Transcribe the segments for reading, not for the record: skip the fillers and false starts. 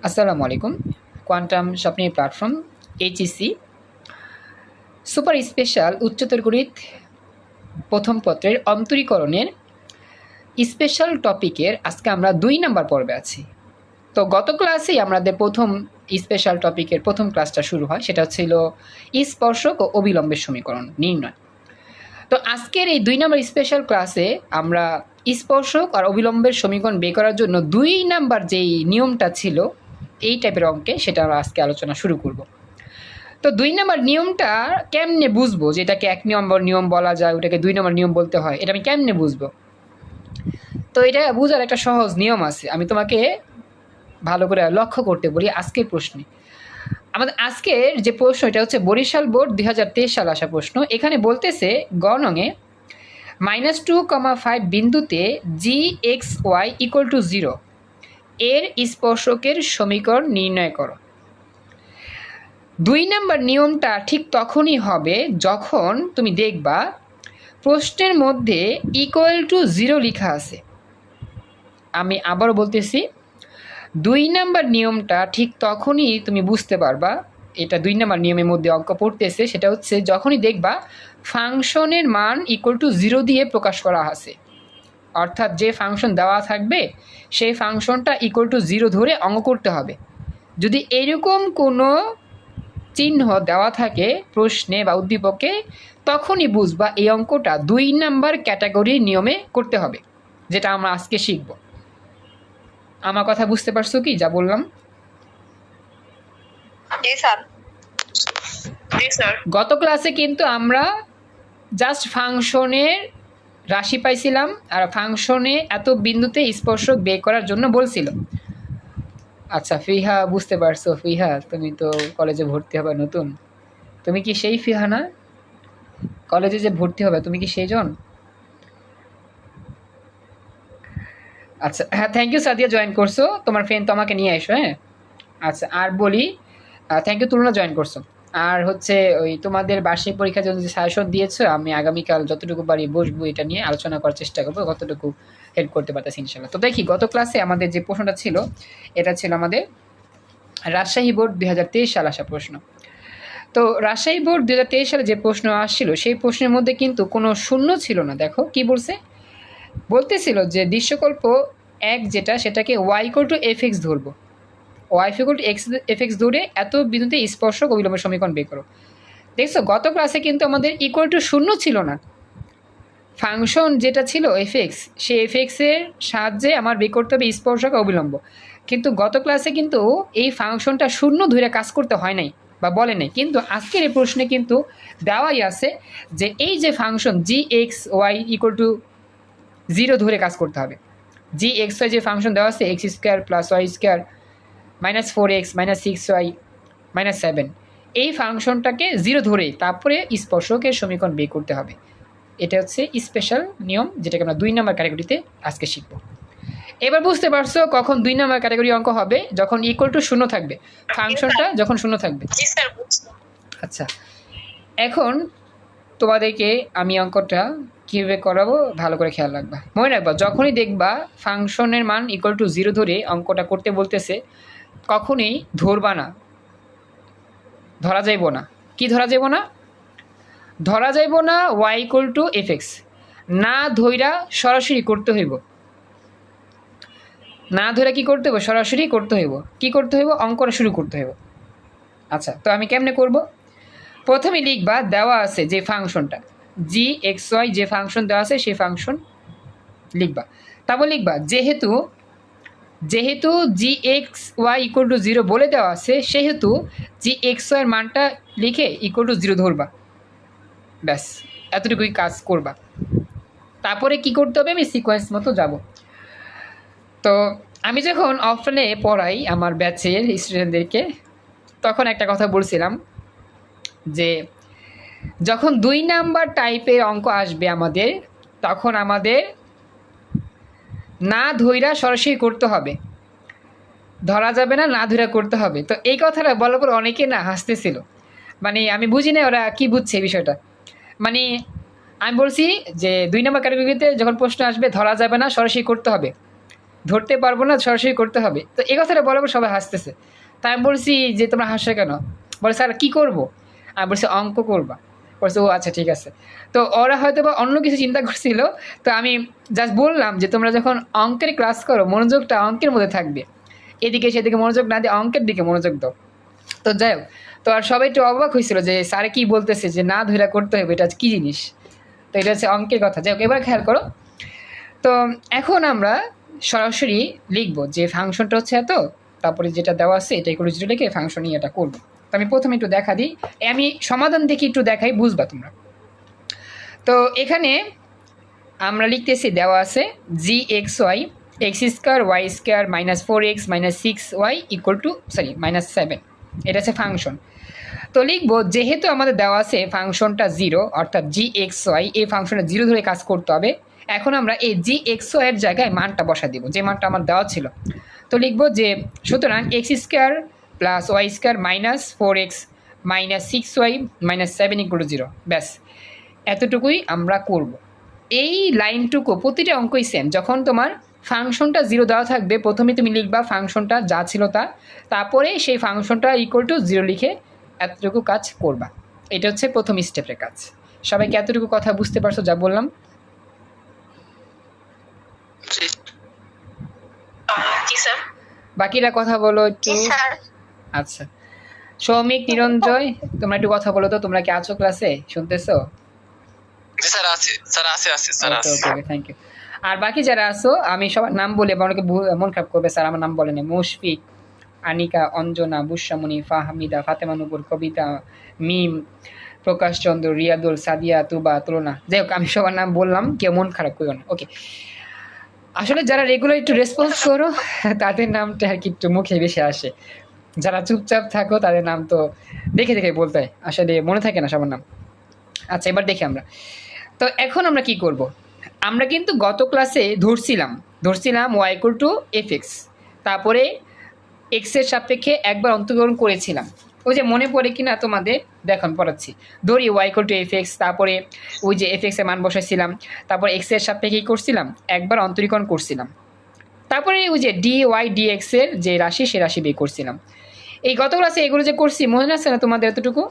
আসসালামু আলাইকুম। কোয়ান্টাম স্বপ্নের প্ল্যাটফর্ম এইচইসি সুপার স্পেশাল উচ্চতর গণিত প্রথম পত্রের অন্তরীকরণের স্পেশাল টপিকের আজকে আমরা ২ নাম্বার পর্বে আছি। তো গত ক্লাসেই আমাদের প্রথম স্পেশাল টপিকের প্রথম ক্লাসটা শুরু হয়, সেটা ছিল স্পর্শক ও অবিলম্বের সমীকরণ নির্ণয়। তো আজকের এই ২ নাম্বার স্পেশাল ক্লাসে আমরা স্পর্শক আর অবিলম্বের সমীকরণ বের করার জন্য ২ নাম্বার যেই নিয়মটা ছিল এই টাইপের অঙ্কে, সেটা আমরা আজকে আলোচনা শুরু করব। তো ২ নাম্বার নিয়মটা কেমনে বুঝবো যে এটাকে ১ নম্বর নিয়ম বলা যায়, ওটাকে ২ নম্বর নিয়ম বলতে হয়, এটা আমি কেমনে বুঝবো? তো এটা বোঝার একটা সহজ নিয়ম আছে, আমি তোমাকে ভালো করে লক্ষ্য করতে বলি আজকের প্রশ্নে। আমাদের আজকের যে প্রশ্ন, এটা হচ্ছে বরিশাল বোর্ড ২০২৩ সালে আসা প্রশ্ন। এখানে বলতেছে গ নঙে -2,5 বিন্দুতে gxy = 0 এর স্পর্শকের সমীকরণ নির্ণয় করো। ২ নাম্বার নিয়মটা ঠিক তখনই হবে যখন তুমি দেখবা প্রশ্নের মধ্যে =0 লেখা আছে। আমি আবারও বলতেছি, ২ নাম্বার নিয়মটা ঠিক তখনই তুমি বুঝতে পারবা এটা ২ নাম্বার নিয়মের মধ্যে অঙ্ক পড়তেছে, সেটা হচ্ছে যখনই দেখবা ফাংশনের মান =0 দিয়ে প্রকাশ করা আছে। অর্থাৎ যে ফাংশন দেওয়া থাকবে সেই ফাংশনটা =0 ধরে অঙ্ক করতে হবে। যদি এরকম কোনো চিহ্ন দেওয়া থাকে প্রশ্নে বা উদ্দীপকে, তখনই বুঝবা এই অঙ্কটা ২ নাম্বার ক্যাটাগরির নিয়মে করতে হবে, যেটা আমরা আজকে শিখব। আমার কথা বুঝতে পারছো কি যা বললাম? জি স্যার। জি স্যার। গত ক্লাসে কিন্তু আমরা জাস্ট ফাংশনের রাশি পাইছিলাম আর ফাংশনে এত বিন্দুতে স্পর্শক বের করার জন্য বলছিল। আচ্ছা ফিহা, বুঝতে পারছো? ফিহা, তুমি তো কলেজে ভর্তি হবে নতুন, তুমি কি সেই ফিহা না? কলেজে যে ভর্তি হবে তুমি কি সেই জন? আচ্ছা হ্যাঁ, থ্যাংক ইউ সাদিয়া, জয়েন করছো। তোমার ফ্রেন্ড তো আমাকে নিয়ে এসো। হ্যাঁ আচ্ছা, আর বলি, থ্যাংক ইউ তুলনা, জয়েন করছো। আর হচ্ছে ওই তোমাদের বার্ষিক পরীক্ষার জন্য যে সাজেশন দিয়েছো, আমি আগামীকাল যতটুকু পারি বসবো, এটা নিয়ে আলোচনা করার চেষ্টা করবো, কতটুকু হেল্প করতে পারতেছি ইনশাল্লাহ। তো দেখি, গত ক্লাসে আমাদের যে প্রশ্নটা ছিল, এটা ছিল আমাদের রাজশাহী বোর্ড ২০২৩ সালে আসা প্রশ্ন। তো রাজশাহী বোর্ড ২০২৩ সালে যে প্রশ্ন আসছিল, সেই প্রশ্নের মধ্যে কিন্তু কোনো শূন্য ছিল না। দেখো কি বলছে, বলতেছিল যে দৃশ্যকল্প ১ যেটা, সেটাকে y=fx ধরবো, y=fx ধরে এত বিন্দুতে স্পর্শক অবিলম্বের সমীকরণ বের করো। দেখছো গত ক্লাসে কিন্তু আমাদের =0 ছিল না, ফাংশন যেটা ছিল এফএক্স, সেই এফএক্সের সাহায্যে আমার বের করতে হবে স্পর্শক অবিলম্ব। কিন্তু গত ক্লাসে কিন্তু এই ফাংশনটা শূন্য ধরে কাজ করতে হয় নাই বা বলে নাই, কিন্তু আজকের এই প্রশ্নে কিন্তু দেওয়াই আছে যে এই যে ফাংশন gxy=0 ধরে কাজ করতে হবে। gxy যে ফাংশন দেওয়া আছে x² + y² -4x -6y -7, এই ফাংশনটাকে 0 ধরে তারপরে স্পর্শকের সমীকরণ বের করতে হবে। এটা হচ্ছে স্পেশাল নিয়ম, যেটাকে আমরা ২ নাম্বার ক্যাটাগরিতে আজকে শিখব। এবার বুঝতে পারছো কখন ২ নাম্বার ক্যাটাগরি অঙ্ক হবে? যখন =0 থাকবে, ফাংশনটা যখন 0 থাকবে। জি স্যার। আচ্ছা, এখন তোমাদেরকে আমি অঙ্কটা কীভাবে করাবো ভালো করে খেয়াল রাখবা, মনে রাখবা যখনই দেখবা ফাংশনের মান =0 ধরে অঙ্কটা করতে বলতেছে, কখনই ধরবা না, ধরা যাইব না। কি ধরা যাইব না? ধরা যাইব না y=fx, না ধইরা সরাসরি করতে হইব, না ধরে কি করতে হইব, সরাসরি করতে হইব। কি করতে হইব? অঙ্কটা শুরু করতে হইব। আচ্ছা, তো আমি কেমনে করব? প্রথমে লিখবা দেওয়া আছে যে ফাংশনটা gxy, যে ফাংশন দেওয়া আছে সেই ফাংশন লিখবা। তারপর লিখবা যেহেতু gxy=0 বলে দেওয়া আছে, সেহেতু gxy এর মানটা লিখে =0 ধরবা। ব্যাস, এতটুকুই কাজ করবা। তারপরে কি করতে হবে, আমি সিকোয়েন্স মতো যাব। তো আমি যখন অফলাইনে পড়াই আমার ব্যাচের স্টুডেন্টদেরকে, তখন একটা কথা বলছিলাম যে যখন ২ নাম্বার টাইপের অঙ্ক আসবে আমাদের, তখন আমাদের না ধইরা সরাসরি করতে হবে, ধরা যাবে না, না ধইরা করতে হবে। তো এই কথাটা বলার পর অনেকে না হাসতেছিল, মানে আমি বুঝি না ওরা কী বুঝছে এই বিষয়টা। মানে আমি বলছি যে ২ নম্বর ক্যাটাগরিতে যখন প্রশ্ন আসবে ধরা যাবে না, সরাসরি করতে হবে, ধরতে পারবো না, সরাসরি করতে হবে। তো এই কথাটা বলার পর সবাই হাসতেছে। তাই আমি বলছি যে তোমরা হাসছো কেন? বলে স্যার কী করবো? আমি বলছি অঙ্ক করবা। বলছে ও আচ্ছা ঠিক আছে। তো ওরা হয়তো বা অন্য কিছু চিন্তা করছিল। তো আমি জাস্ট বললাম যে তোমরা যখন অঙ্কের ক্লাস করো মনোযোগটা অঙ্কের মধ্যে থাকবে, এদিকে সেদিকে মনোযোগ না দিয়ে অঙ্কের দিকে মনোযোগ দাও। তো যাই হোক, তো আর সবাই একটু অবাক হয়েছিল যে স্যারে কি বলতেছে যে না ধরে করতে হবে, এটা কী জিনিস। তো এটা হচ্ছে অঙ্কের কথা। যাই হোক, এবার খেয়াল করো। তো এখন আমরা সরাসরি লিখবো যে ফাংশনটা হচ্ছে এত, তারপরে যেটা দেওয়া আছে এটা এগুলো যেটা লিখে ফাংশনই এটা করবো। তো আমি প্রথমে একটু দেখা দিই, আমি সমাধান দেখি একটু দেখাই, বুঝবা তোমরা। তো এখানে আমরা লিখতেছি দেওয়া আছে G X Y X square Y square minus 4x minus 6y equal to minus 7, এটা হচ্ছে ফাংশন। তো লিখবো যেহেতু আমাদের দেওয়া আছে ফাংশনটা 0 অর্থাৎ জি এক্স ওয়াই, এই ফাংশনটা 0 ধরে কাজ করতে হবে। এখন আমরা এই জি এক্স ওয়াই এর জায়গায় মানটা বসা দিব, যে মানটা আমার দেওয়া ছিল। তো লিখবো যে সুতরাং x square plus Y square minus 4x minus 6y minus 7 equal to 0, ব্যাস এতটুকুই আমরা করব। এই লাইনটুকু প্রতিটা অঙ্কই সেম। যখন তোমার ফাংশনটা 0 দেওয়া থাকবে, প্রথমে তুমি লিখবা ফাংশনটা যা ছিল তা, তারপরে সেই ফাংশনটা ইকুয়াল টু 0 লিখে এতটুকু কাজ করবা। এটা হচ্ছে প্রথম স্টেপের কাজ। সবাইকে এতটুকু কথা বুঝতে পারছো যা বললাম? জি স্যার। বাকিরা কথা বলো একটু। আচ্ছা, সৌমিক, নিরঞ্জয়, তোমরা একটু কথা বলো তো। তোমরা কি আছো ক্লাসে? শুনতেছো? জি স্যার আছে, স্যার আছে স্যার আছে। ওকে, থ্যাংক ইউ। আর বাকি যারা আছো আমি সবার নাম বলে অনেকে মন খারাপ করবে, স্যার আমার নাম বলেনি। মুশফিক, আনিকা, অঞ্জনা, বুসামণি, ফাহমিদা, ফাতেমা নুপুর, কবিতা, মিম, প্রকাশ চন্দ্র, রিয়াদুল, সাদিয়া, তুবা, তুলনা। যাই হোক, আমি সবার নাম বললাম, কেউ মন খারাপ করো না। ওকে, আসলে যারা রেগুলার একটু রেসপন্স করো তাদের নামটা আর কি একটু মুখে বেশি আসে। যারা চুপচাপ থাকো তাদের নাম তো দেখে দেখে বলতে হয়, আসলে মনে থাকে না সবার নাম। আচ্ছা, এবার দেখি আমরা। তো এখন আমরা কি করব? আমরা কিন্তু গত ক্লাসে ধরছিলাম Y equal to F x, তারপরে এক্সের সাপেক্ষে একবার অন্তর্গ্রহণ করেছিলাম। ওই যে মনে পড়ে কি না তোমাদের? দেখুন পড়াচ্ছি। ধরি y equal to F x, তারপরে ওই যে এফ এক্সের মান বসাইছিলাম, তারপর এক্সের সাপেক্ষে কী করছিলাম, একবার অন্তরীকরণ করছিলাম, তারপরে ওই যে ডি ওয়াই ডি এক্সের যে রাশি সে রাশি বের করছিলাম। এই গত ক্লাসে এগুলো যে করছি মনে আছে না তোমাদের এতটুকু?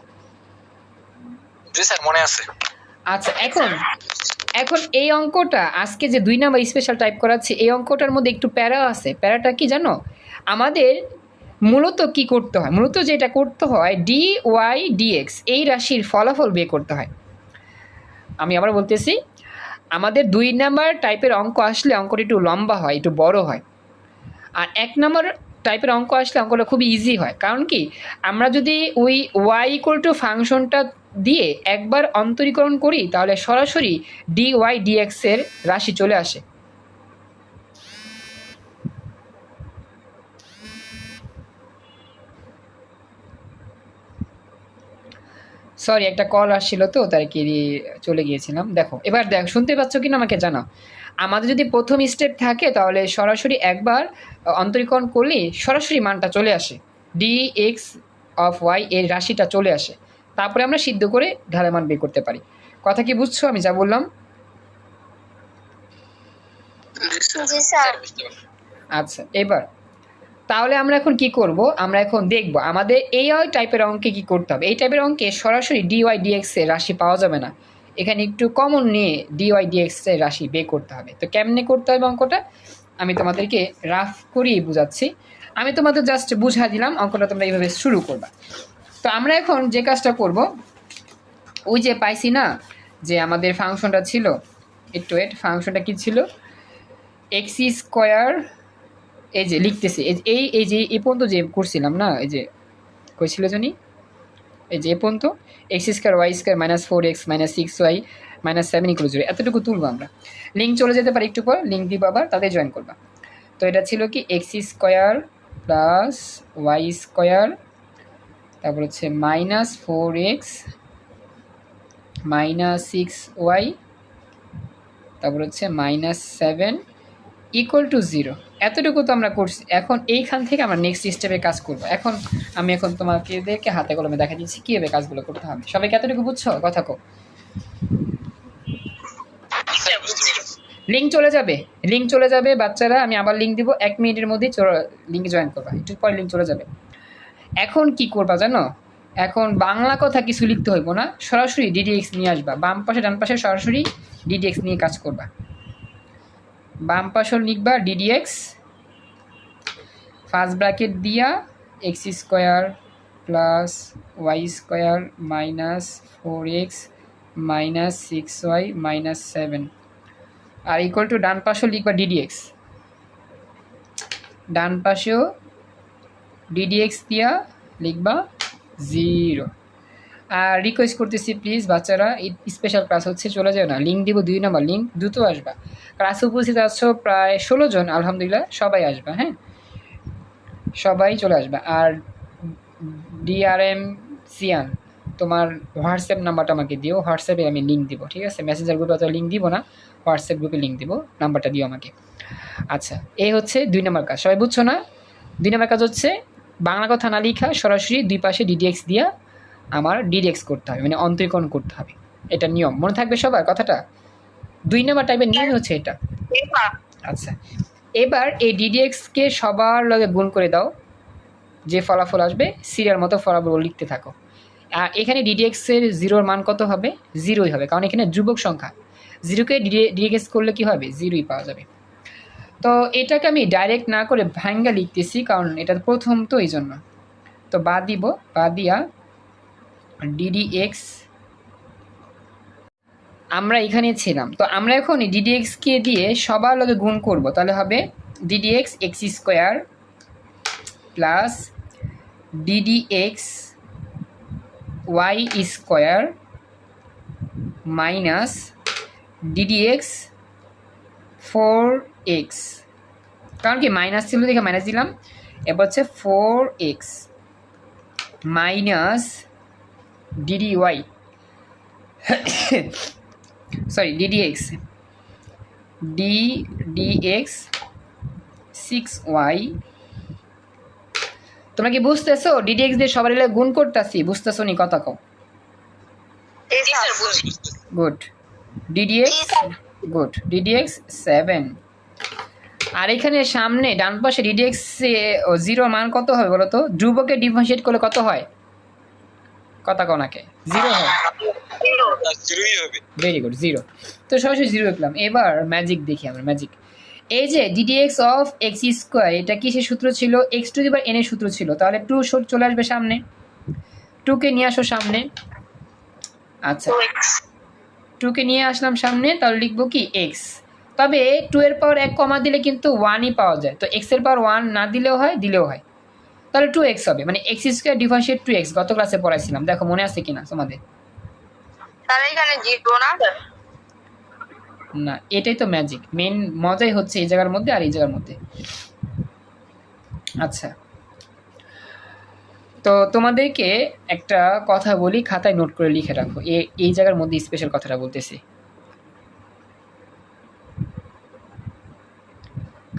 জি স্যার মনে আছে। আচ্ছা, এখন এই অঙ্কটা আজকে যে 2 নাম্বার স্পেশাল টাইপ করাচ্ছি, এই অঙ্কটার মধ্যে একটু প্যারা আছে। প্যারাটা কি জানো? আমাদের মূলত কি করতে হয়? মূলত যেটা করতে হয় ডি ওয়াই ডিএক্স এই রাশির ফলাফল বের করতে হয়। আমি আবার বলতেছি, আমাদের 2 নাম্বার টাইপের অঙ্ক আসলে অঙ্কটা একটু লম্বা হয়, একটু বড় হয়। আর 1 নাম্বার টাইপের অঙ্ক আসলে অঙ্কটা খুবই ইজি হয়। কারণ কি, আমরা যদি ওই ওয়াই ইকুয়াল টু ফাংশনটা দিয়ে একবার অন্তরীকরণ করি তাহলে সরাসরি ডি ওয়াই ডিএক্স এর রাশি চলে আসে। সরি, একটা কল আসছিল তো তার কি চলে গিয়েছিলাম। দেখো এবার শুনতে পাচ্ছ কিনা আমাকে জানাও। আমাদের যদি প্রথম স্টেপ থাকে তাহলে সরাসরি একবার অন্তরীকরণ করলেই সরাসরি মানটা চলে আসে, ডি এক্স অফ ওয়াই এর রাশিটা চলে আসে। তারপরে আমরা সিদ্ধ করে ঢালের মান বের করতে পারি। কথা কি বুঝছো আমি যা বললাম? আচ্ছা, এবার তাহলে আমরা এখন কি করব? আমরা এখন দেখব আমাদের এই টাইপের অঙ্কে কি করতে হবে। এই টাইপের অঙ্কে সরাসরি ডিওয়াই ডিএক্স এর রাশি পাওয়া যাবে না, এখানে একটু কমন নিয়ে ডিওয়াই ডিএক্স এর রাশি বের করতে হবে। তো কেমনে করতে হবে অঙ্কটা আমি তোমাদেরকে রাফ করিয়ে বুঝাচ্ছি। আমি তোমাদের জাস্ট বুঝা দিলাম, অঙ্কটা তোমরা এইভাবে শুরু করবা। তো আমরা এখন যে কাজটা করব, ওই যে পাইছি না যে আমাদের ফাংশনটা ছিল, একটু ফাংশনটা কি ছিল, এক্স স্কোয়ার, এই যে লিখতেছি এই যে এই পর্যন্ত যে করছিলাম না, এই যে কইছিল জানি, এই যে এ পর্যন্ত x square Y square minus 4x minus 6y minus 7 equal 0, এতটুকু তুলবো আমরা। লিঙ্ক চলে যেতে পারে, একটু পর লিঙ্ক দিব আবার, তাদের জয়েন করবা। তো এটা ছিল কি x square plus Y square, তারপর হচ্ছে মাইনাস 4x মাইনাস 6y, তারপর হচ্ছে মাইনাস 7 ইকুয়াল টু 0। এতটুকু তো আমরা করছি। এখন এইখান থেকে আমরা নেক্সট স্টেপে কাজ করব। আমি তোমাদেরকে হাতে কলমে দেখা দিচ্ছি কীভাবে কাজগুলো করতে হবে। সবাইকে এতটুকু বুঝছো? কথা কো। লিঙ্ক চলে যাবে বাচ্চারা, আমি আবার লিঙ্ক দিব 1 মিনিটের মধ্যেই লিঙ্কে জয়েন করবা, একটু পরে লিঙ্ক চলে যাবে। এখন কি করবা জানো, এখন বাংলা কথা কিছু লিখতে হইব না, সরাসরি ডিডিএক্স নিয়ে আসবা, বাম পাশে ডান পাশে সরাসরি ডিডিএক্স নিয়ে কাজ করবা। বাম পাশে লিখবা ডিডিএক্স, ফার্স্ট ব্র্যাকেট দিয়া X square plus Y square minus 4x minus 6y minus 7 আর ইকুয়াল টু ডান পাশেও লিখবা ডিডিএক্স, ডান পাশেও ডিডিএক্স দিয়া লিখবা 0। আর রিকোয়েস্ট করতেছি প্লিজ বাচ্চারা, এই স্পেশাল ক্লাস হচ্ছে, চলে যাও না, লিঙ্ক দিব 2 নম্বর লিঙ্ক, দ্রুত আসবা। ক্লাসে উপস্থিত আছো প্রায় 16 জন, আলহামদুলিল্লাহ সবাই আসবা, হ্যাঁ সবাই চলে আসবা। আর ডিআরএম সিয়ান তোমার হোয়াটসঅ্যাপ নাম্বারটা আমাকে দিও, হোয়াটসঅ্যাপে আমি লিঙ্ক দিব, ঠিক আছে? মেসেঞ্জার গ্রুপে অত লিঙ্ক দিব না, হোয়াটসঅ্যাপ গ্রুপে লিঙ্ক দিব, নাম্বারটা দিও আমাকে। আচ্ছা, এই হচ্ছে 2 নম্বর কাজ, সবাই বুঝছো না? 2 নম্বর কাজ হচ্ছে বাংলা কথা না লিখা সরাসরি দুই পাশে ডিডিএক্স দিয়া আমার ডিডিএক্স করতে হবে, মানে অন্তরীকরণ করতে হবে, এটা নিয়ম, মনে থাকবে সবার কথাটা। 2 নম্বর টাইপের নিয়ম হচ্ছে এটা। আচ্ছা, এবার এই ডিডিএক্সকে সবার লগে গুণ করে দাও, যে ফলাফল আসবে সিরিয়াল মতো ফলাফল লিখতে থাকো। আর এখানে ডিডিএক্সের 0-র মান কত হবে? 0ই হবে, কারণ এখানে ধ্রুবক সংখ্যা, 0কে ডিডিএক্স করলে কি হবে? 0ই পাওয়া যাবে। তো এটাকে আমি ডাইরেক্ট না করে ভাঙ্গা লিখতেছি, কারণ এটা প্রথম, তো এই জন্য। তো বাদ দিব, বাদ দিয়া ডিডিএক্স আমরা এখানে ছিলাম, তো আমরা এখন ডিডিএক্সকে দিয়ে সবার লগে গুণ করব, তাহলে হবে d d x x square plus d d x y square minus d d x 4x, কারণ কি মাইনাস ছিল দেখে মাইনাস দিলাম, এবার হচ্ছে 4x minus DDY sorry DDX DDX 6y। তোমরা কি বুঝতেছো? ডিডিএক্স দিয়ে সবার এলাকা গুণ করতেছি, বুঝতেছো নি? কথা কও। Good, ddx good, ddx 7। আর এখানে সামনে ডান পাশে ডিডিএক্স 0 মান কত হবে বলো তো? ধ্রুবকে ডিফারেন্সিয়েট করলে কত হয়? কথা কও নাকে? 0 হয়, ভেরি গুড, 0। তো সরাসরি 0 লিখলাম। এবার ম্যাজিক দেখি আমরা, ম্যাজিক। এই যে ডিডিএক্স অফ এক্স স্কোয়ার, এটা কিসের সূত্র ছিল? X to the power n এর সূত্র ছিল, তাহলে 2 চলে আসবে সামনে, 2কে নিয়ে আসো সামনে। আচ্ছা, 2কে নিয়ে আসলাম সামনে, তাহলে লিখবো কি এক্স, তবে 2 এর পাওয়ার 1 কমা দিলে কিন্তু 1ই পাওয়া যায়, তো এক্স এর পাওয়ার 1 না দিলেও হয়, দিলেও হয়, তাহলে 2x হবে, মানে এক্স স্কোয়ার ডিফারেন্সিয়েট 2x, গত ক্লাসে পড়াইছিলাম, দেখো মনে আছে কিনা তোমাদের? তাহলে এখানে জিরো না, না, এটাই তো ম্যাজিক, মেন মজাই হচ্ছে এই জায়গার মধ্যে আর এই জায়গার মধ্যে। আচ্ছা, তো তোমাদেরকে একটা কথা বলি, খাতায় নোট করে লিখে রাখো, এই জায়গার মধ্যে স্পেশাল কথাটা বলতেছি,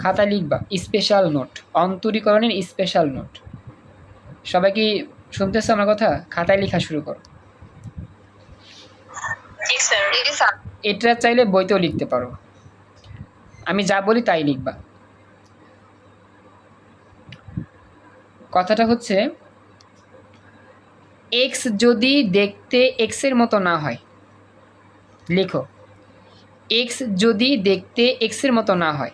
খাতায় লিখবা স্পেশাল নোট, অন্তরীকরণের স্পেশাল নোট। সবাই কি শুনতেছো আমার কথা? খাতায় লেখা শুরু করো। এটা চাইলে বইতেও লিখতে পারো, আমি যা বলি তাই লিখবা। কথাটা হচ্ছে এক্স যদি দেখতে এক্স এর মতো না হয়, লেখো এক্স যদি দেখতে এক্স এর মতো না হয়,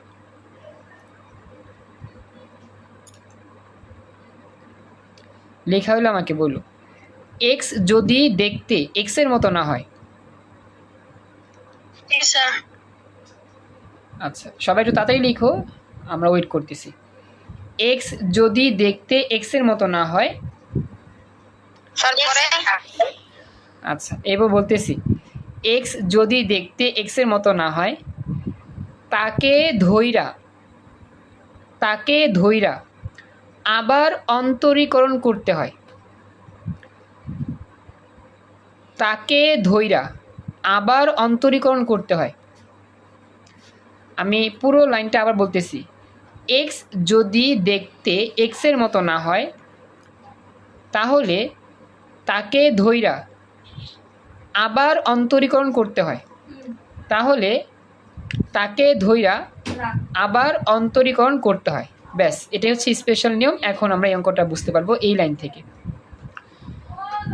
লেখা হলে আমাকে বলো, এক্স যদি দেখতে এক্স এর মতো না হয়। আচ্ছা, সবাই একটু তাড়াতাড়ি লিখো, আমরা ওয়েট করতেছি। এক্স যদি দেখতে এক্স এর মতো না হয়, আচ্ছা এবার বলতেছি, এক্স যদি দেখতে এক্স এর মতো না হয়, তাকে ধইরা আবার অন্তরীকরণ করতে হয়, তাকে ধইরা আবার অন্তরীকরণ করতে হয়। আমি পুরো লাইনটা আবার বলতেছি, এক্স যদি দেখতে এক্স এর মতো না হয়, তাহলে তাকে ধইরা আবার অন্তরীকরণ করতে হয়, তাহলে তাকে ধইরা আবার অন্তরীকরণ করতে হয়। ব্যাস, এটাই হচ্ছে স্পেশাল নিয়ম। এখন আমরা এই অঙ্কটা বুঝতে পারবো এই লাইন থেকে।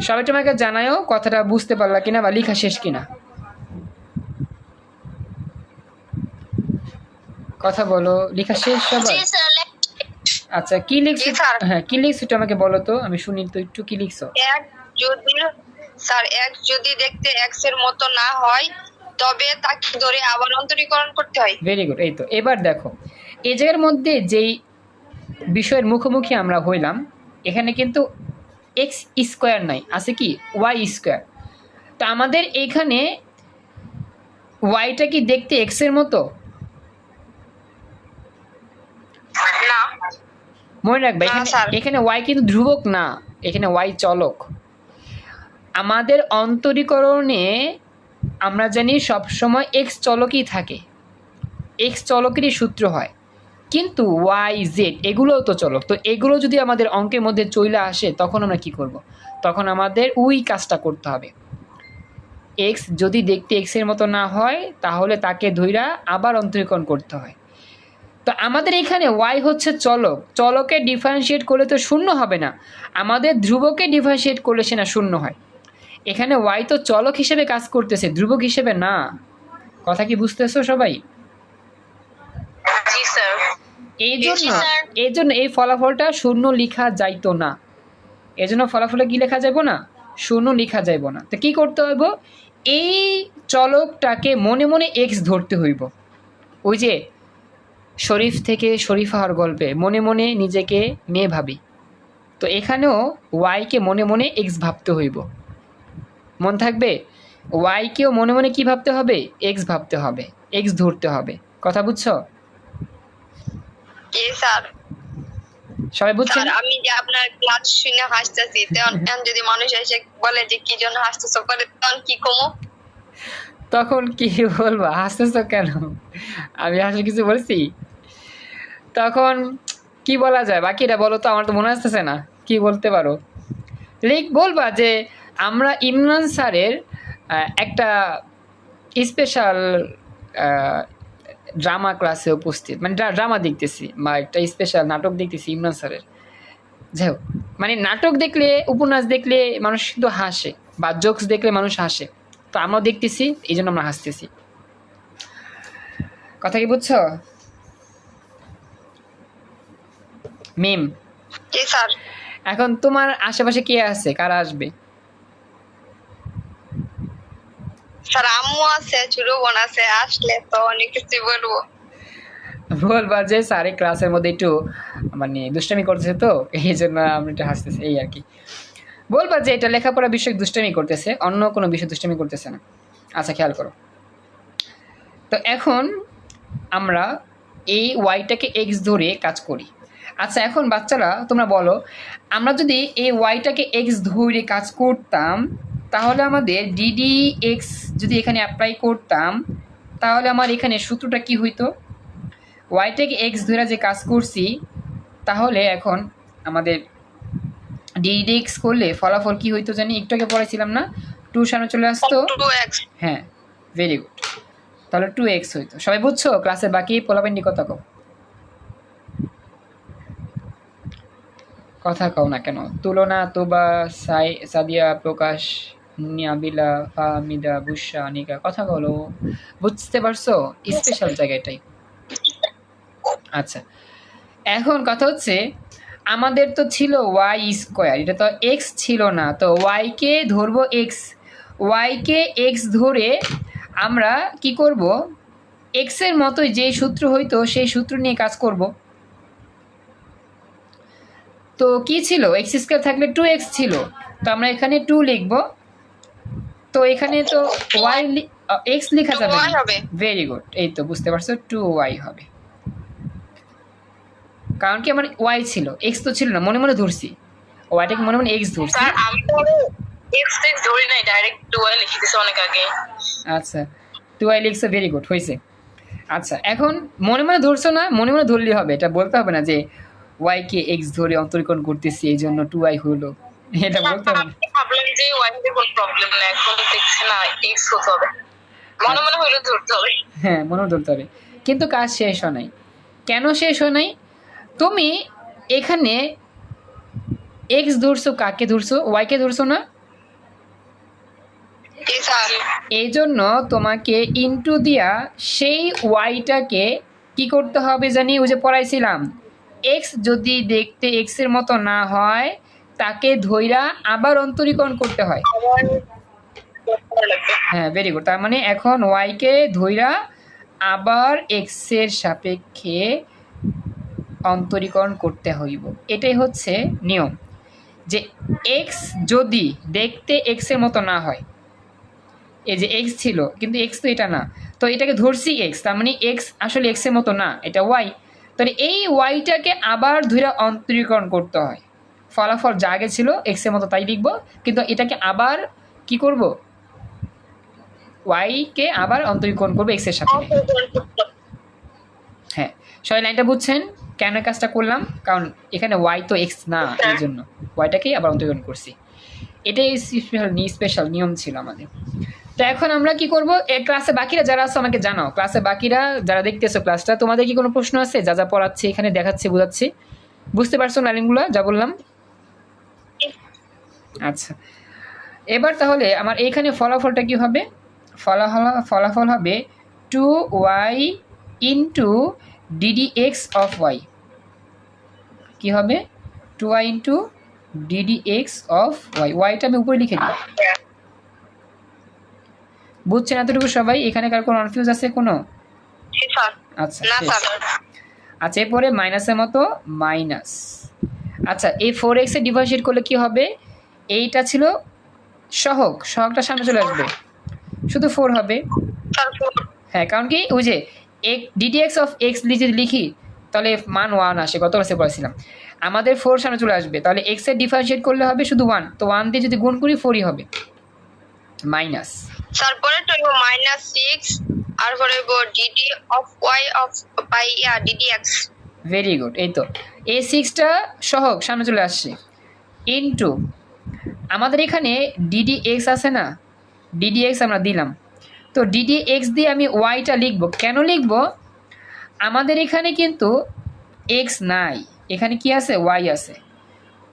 সবাই তোমাকে জানায়ও কথাটা বুঝতে পারলা কিনা বা লেখা শেষ কিনা। কথা বলো, লেখা শেষ সবার? জি স্যার। আচ্ছা, কি লিখছো? জি, স্যার। হ্যাঁ, কি লিখছো একটু আমাকে বলো তো, আমি শুনি তো একটু, কি লিখছো? এক যদি স্যার এক যদি দেখতে এক্স এর মতো না হয় তবে তাকে ধরে আবার অন্তরীকরণ করতে হয়। Very good. এই তো, এবার দেখো এই জায়গার মধ্যে যেই বিষয়ের মুখোমুখি আমরা হইলাম, এখানে কিন্তু এক্স স্কোয়ার নাই, আছে কি ওয়াই স্কোয়ার। তো আমাদের এইখানে ওয়াইটা কি দেখতে এক্স এর মতো? না মনে রাখবে, না, এখানে স্যার। এখানে ওয়াই কিন্তু ধ্রুবক না, এখানে ওয়াই চলক। আমাদের অন্তরীকরণে আমরা জানি সবসময় এক্স চলকই থাকে, এক্স চলকেরই সূত্র হয়। কিন্তু ওয়াই জেড এগুলোও তো চলক। তো এগুলো যদি আমাদের অঙ্কের মধ্যে চলে আসে তখন আমরা কি করব? তখন আমাদের ওই কাজটা করতে হবে। এক্স যদি দেখতে এক্স এর মতো না হয় তাহলে তাকে ধইরা আবার অন্তরীকরণ করতে হয়। তো আমাদের এখানে ওয়াই হচ্ছে চলক, চলকে ডিফারেন্সিয়েট করলে তো শূন্য হবে না, আমাদের ধ্রুবকে ডিফারেন্সিয়েট করলে সে না শূন্য হয়। এখানে ওয়াই তো চলক হিসেবে কাজ করতেছে, ধ্রুবক হিসেবে না। কথা কি বুঝতেছো সবাই? জি স্যার। এই জন্য এই ফলাফলটা শূন্য লেখা যাইতো না। এই জন্য ফলাফলে কি লেখা যাইব না? শূন্য লেখা যাইব না। তো কি করতে হইব? এই চলকটাকে মনে মনে এক্স ধরতে হইব। ওই যে শরীফ থেকে শরীফা হওয়ার গল্পে মনে মনে নিজেকে মেয়ে ভাবি, তো এখানেও ওয়াইকে মনে মনে এক্স ভাবতে হইব। মন থাকবে? ওয়াইকেও মনে মনে কি ভাবতে হবে? এক্স ভাবতে হবে, এক্স ধরতে হবে। কথা বুঝছো? জি স্যার। সবাই বুঝছেন? স্যার আমি যে আপনার ক্লাস শুনে হাসতেছি, তখন যদি মানুষ এসে বলে যে কি জন্য হাসতেছো করে, তখন কি কমো? তখন কি বলবো? হাসতেছো কেন? আমি হাসি কিছু বলছি? তখন কি বলা যায় বাকিটা বলো তো, আমার তো মনে আসতেছে না। কি বলতে পারো? বলবা যে আমরা ইমরান স্যারের একটা স্পেশাল ড্রামা ক্লাসে উপস্থিত, মানে ড্রামা দেখতেছি বা একটা স্পেশাল নাটক দেখতেছি ইমরান স্যারের। যাই হোক, মানে নাটক দেখলে, উপন্যাস দেখলে মানুষ কিন্তু হাসে, বা জোকস দেখলে মানুষ হাসে। তো আমরাও দেখতেছি, এই জন্য আমরা হাসতেছি। কথা কি বুঝছো? মিম, জি স্যার। এখন তোমার আশেপাশে কে আছে, কারা আসবে? স্যার আম্মু আছে, ছোট বোন আছে, আসলে তো অনেক কিছু বলবো। বলবা যে স্যার এই ক্লাসের মধ্যে একটু মানে দুষ্টামি করতেছে, তো এই জন্য আমরা একটু হাসতেছি, এই আর কি। বলবা যে এটা লেখাপড়া বিষয়ক দুষ্টামি করতেছে, অন্য কোনো বিষয় দুষ্টামি করতেছে না। আচ্ছা, খেয়াল করো। তো এখন আমরা এই ওয়াইটাকে এক্স ধরে কাজ করি। আচ্ছা, এখন বাচ্চারা তোমরা বলো, আমরা যদি এই ওয়াইটাকে এক্স ধরে কাজ করতাম তাহলে আমাদের ডিডি এক্স যদি এখানে অ্যাপ্লাই করতাম তাহলে আমার এখানে সূত্রটা কি হইতো? ওয়াইটাকে এক্স ধরে যে কাজ করছি, তাহলে এখন আমাদের ডিডি এক্স করলে ফলাফল কি হইতো জানি, একটু আগে পড়াইছিলাম না? 2 সামনে চলে আসতো। 2x। হ্যাঁ, ভেরি গুড। তাহলে 2x হইতো। সবাই বুঝছো? ক্লাসের বাকি পোলাপাইন্ডি কথা কও, কথা কও না কেন? তুলনা, তোবা, সাদিয়া, প্রকাশ, নিয়াবিলা, ফাহমিদা, বুশরা, আনিকা, কথা বলো। বুঝতে পারছো? স্পেশাল জায়গাটাই। আচ্ছা, এখন কথা হচ্ছে আমাদের তো ছিল ওয়াই স্কোয়ার, এটা তো এক্স ছিল না, তো ওয়াইকে ধরবো এক্স। ওয়াইকে এক্স ধরে আমরা কি করব? এক্সের মতোই যে সূত্র হইতো সেই সূত্র নিয়ে কাজ করব। তো কি ছিল? এক্স স্কোয়ার থাকলে 2x ছিল, তো আমরা এখানে 2 লিখব। তো এখানে তো ওয়াই এক্স লেখা যাবে 2y হবে। ভেরি গুড, এই তো বুঝতে পারছো, 2y হবে। কারণ কি আমার ওয়াই ছিল, এক্স তো ছিল না, মনে মনে ধরছি ওয়াইটাকে, মনে মনে এক্স ধরছি। স্যার আমি তো x ধরি নাই, ডাইরেক্ট 2y লিখে দিছি অনেক আগে। আচ্ছা, 2y লিখছো, ভেরি গুড, হয়েছে। আচ্ছা, এখন মনে মনে ধরছো না, মনে মনে ধরলেই হবে, এটা বলতে হবে না যে ওয়াইকে এক্স ধরে অন্তরীকরণ করতেছি এই জন্য 2y হলো, এটা বলতে হবে না। আমি ভাবলাম যে y এর কোনো প্রবলেম না, এখন দেখছি না x হতে হবে। মনে মনে হইলে ধরতে হবে। হ্যাঁ, মনে ধরতে হবে, কিন্তু কাজ শেষ হয় নাই। কেন শেষ হয় নাই? তুমি এখানে এক্স ধরছো, কাকে ধরছো? ওয়াইকে ধরছো না? জি স্যার। এই জন্য তোমাকে ইনটু দিয়া সেই ওয়াইটাকে কি করতে হবে জানি, ওই যে পড়াইছিলাম, এক্স যদি দেখতে এক্স এর মতো না হয় তাকে ধইরা আবার অন্তরীকরণ করতে হয়। হ্যাঁ, ভেরি গুড। তার মানে এখন ওয়াইকে ধইরা আবার এক্স এর সাপেক্ষে অন্তরীকরণ করতে হইব। এটাই হচ্ছে নিয়ম, যে এক্স যদি দেখতে এক্স এর মতো না হয়, এই যে এক্স ছিল কিন্তু এক্স তো এটা না, তো এটাকে ধরছি এক্স, তার মানে এক্স আসলে এক্স এর মতো না, এটা ওয়াই। তাহলে এই ওয়াইটাকে আবার ধরে অন্তরীকরণ করতে হয়। ফলাফল যা আগে ছিল এক্স এর মতো তাই লিখব, কিন্তু এটাকে আবার কি করব, ওয়াইকে আবার অন্তরীকরণ করবো এক্স এর সাথে। হ্যাঁ, সবাই লাইনটা বুঝছেন কেন কাজটা করলাম? কারণ এখানে ওয়াই তো এক্স না, এই জন্য ওয়াইটাকেই আবার অন্তরীকরণ করছি। এটাই স্পেশাল নিয়ম ছিল আমাদের। তো এখন আমরা কি করব, ক্লাসে বাকিরা যারা আছো আমাকে জানাও, ক্লাসে বাকিরা যারা দেখতেছো ক্লাসটা, তোমাদের কি কোনো প্রশ্ন আছে? যা যা পড়াচ্ছি এখানে দেখাচ্ছি বোঝাচ্ছি, বুঝতে পারছো লাইনগুলো যা বললাম? আচ্ছা, এবার তাহলে আমার এইখানে ফলাফলটা কি হবে? ফলাফল হবে 2y into DD x of Y. কি হবে? 2y into DD x of Y. ওয়াইটা আমি উপরে লিখে দিই। বুঝছেন এতটুকু সবাই? এখানে কার কোনো কনফিউজ আছে কোনো? আচ্ছা, আচ্ছা, এরপরে মাইনাসের মতো মাইনাস। আচ্ছা, এই 4x এ ডিভাইড করলে কি হবে? এইটা ছিল সহগটা সামনে চলে আসবে, শুধু 4 হবে। হ্যাঁ, কারণ কি ওই যে ডিডি এক্স অফ এক্স যদি লিখি তাহলে মান 1 আসে, গত ক্লাসে পড়াছিলাম। আমাদের 4 সামনে চলে আসবে, তাহলে এক্স এর ডিফারেন্সিয়েট করলে হবে শুধু 1, তো 1 দিয়ে যদি গুণ করি 4ই হবে। মাইনাস তারপরে তো -6 আর পরে d d of y of by d d x. Very good. এই তো এই 6টা সহগ সামনে চলে আসছে, ইনটু আমাদের এখানে ডিডি এক্স আছে না, ডিডি এক্স আমরা দিলাম, তো ডিডি এক্স দিয়ে আমি ওয়াইটা লিখবো। কেন লিখবো? আমাদের এখানে কিন্তু এক্স নাই, এখানে কি আছে? ওয়াই আছে।